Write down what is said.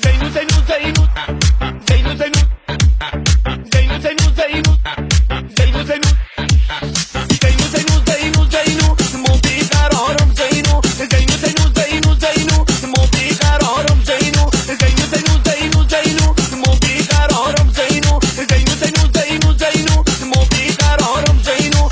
زينو زينو زينو زينو زينو زينو زينو زينو زينو زينو زينو زينو زينو زينو مو بیقرارم زينو زينو زينو زينو زينو مو بیقرارم زينو زينو زينو زينو زينو مو بیقرارم زينو زينو زينو زينو زينو مو بیقرارم زينو